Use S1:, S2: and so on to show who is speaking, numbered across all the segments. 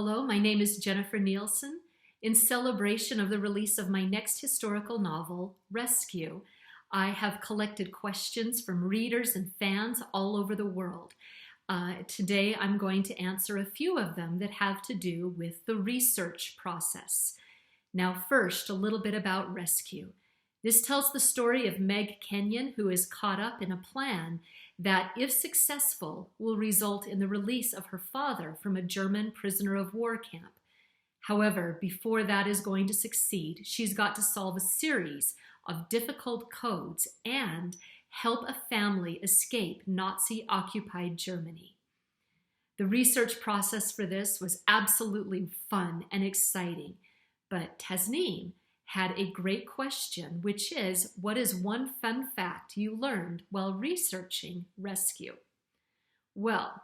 S1: Hello, my name is Jennifer Nielsen. In celebration of the release of my next historical novel, Rescue, I have collected questions from readers and fans all over the world. Today, I'm going to answer a few of them that have to do with the research process. Now, first, a little bit about Rescue. This tells the story of Meg Kenyon, who is caught up in a plan that, if successful, will result in the release of her father from a German prisoner of war camp. However, before that is going to succeed, she's got to solve a series of difficult codes and help a family escape Nazi-occupied Germany. The research process for this was absolutely fun and exciting, but Tasneem had a great question, which is, what is one fun fact you learned while researching Rescue? Well,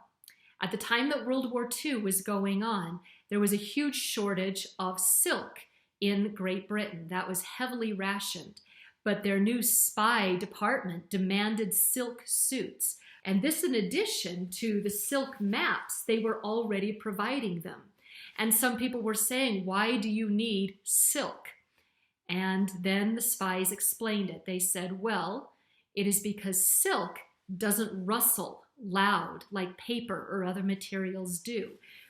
S1: at the time that World War II was going on, there was a huge shortage of silk in Great Britain that was heavily rationed, but their new spy department demanded silk suits, and this in addition to the silk maps they were already providing them. And some people were saying, why do you need silk? And then the spies explained it. They said, well, it is because silk doesn't rustle loud like paper or other materials do.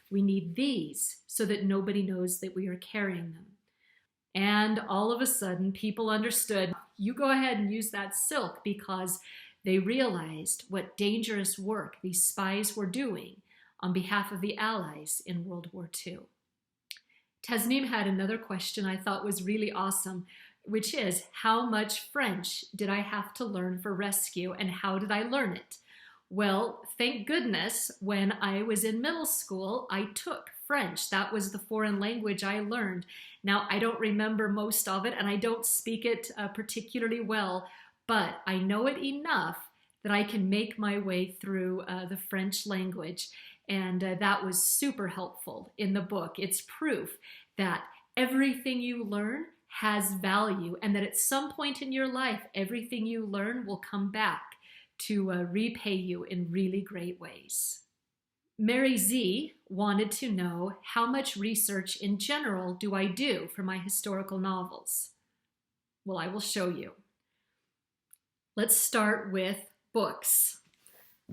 S1: We need these so that nobody knows that we are carrying them. And all of a sudden, people understood, you go ahead and use that silk, because they realized what dangerous work these spies were doing on behalf of the Allies in World War II. Tasneem had another question I thought was really awesome, which is, how much French did I have to learn for Rescue, and how did I learn it? Well, thank goodness, when I was in middle school, I took French. That was the foreign language I learned. Now, I don't remember most of it, and I don't speak it particularly well, but I know it enough that I can make my way through the French language. And that was super helpful in the book. It's proof that everything you learn has value, and that at some point in your life, everything you learn will come back to repay you in really great ways. Mary Z wanted to know, how much research in general do I do for my historical novels? Well, I will show you. Let's start with books.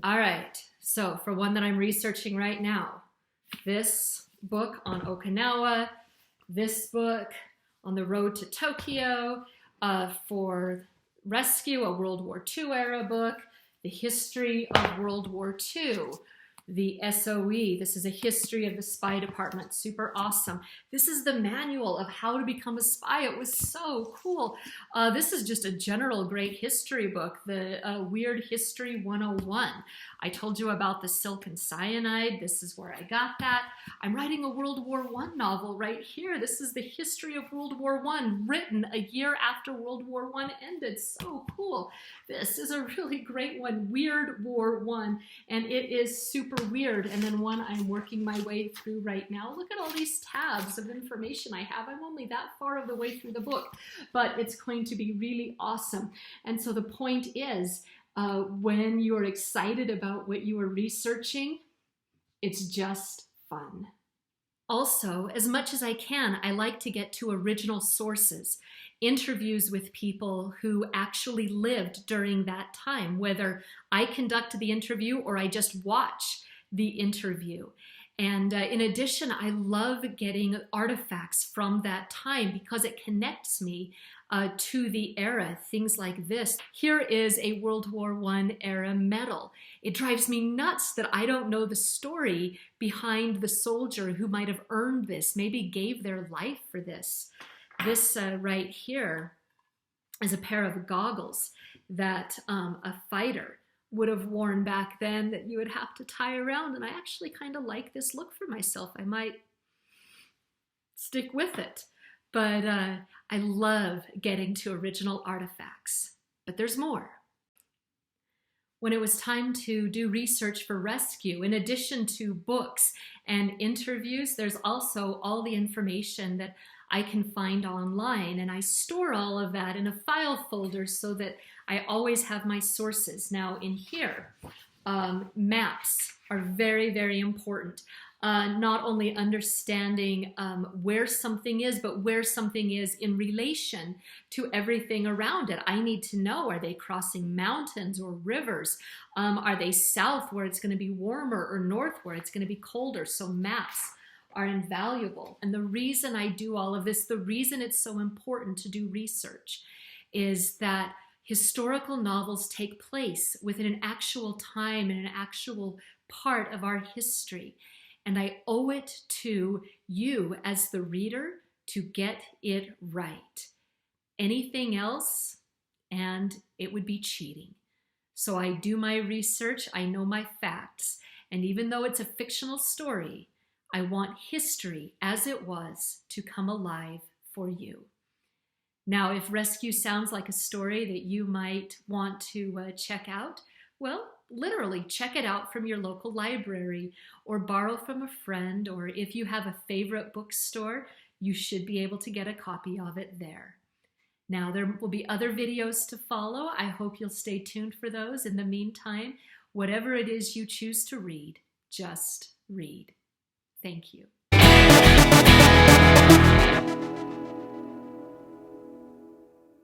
S1: All right, so for one that I'm researching right now, this book on Okinawa, this book on the road to Tokyo, for Rescue, a World War II era book, the history of World War II, the SOE, this is a history of the spy department, super awesome. This is the manual of how to become a spy. It was so cool. This is just a general great history book, the Weird History 101. I told you about the silk and cyanide. This is where I got that. I'm writing a World War I novel right here. This is the history of World War I, written a year after World War I ended. So cool. This is a really great one, Weird War I, and it is super weird. And then one I'm working my way through right now. Look at all these tabs of information I have. I'm only that far of the way through the book, but it's going to be really awesome. And so the point is, when you're excited about what you are researching, it's just fun. Also, as much as I can, I like to get to original sources, interviews with people who actually lived during that time, whether I conduct the interview or I just watch the interview. And in addition, I love getting artifacts from that time because it connects me to the era, things like this. Here is a World War I era medal. It drives me nuts that I don't know the story behind the soldier who might have earned this, maybe gave their life for this. This right here is a pair of goggles that a fighter would have worn back then, that you would have to tie around. And I actually kind of like this look for myself. I might stick with it. But I love getting to original artifacts. But there's more. When it was time to do research for Rescue, in addition to books and interviews, there's also all the information that I can find online, and I store all of that in a file folder so that I always have my sources. Now in here, maps are very, very important. not only understanding where something is, but where something is in relation to everything around it. I need to know, are they crossing mountains or rivers? Are they south where it's going to be warmer or north where it's going to be colder? So maps are invaluable. And the reason I do all of this, the reason it's so important to do research, is that historical novels take place within an actual time and an actual part of our history. And I owe it to you as the reader to get it right. Anything else, and it would be cheating. So I do my research, I know my facts, and even though it's a fictional story, I want history as it was to come alive for you. Now, if Rescue sounds like a story that you might want to check out, well, literally check it out from your local library or borrow from a friend, or if you have a favorite bookstore, you should be able to get a copy of it there. Now, there will be other videos to follow. I hope you'll stay tuned for those. In the meantime, whatever it is you choose to read, just read. Thank you.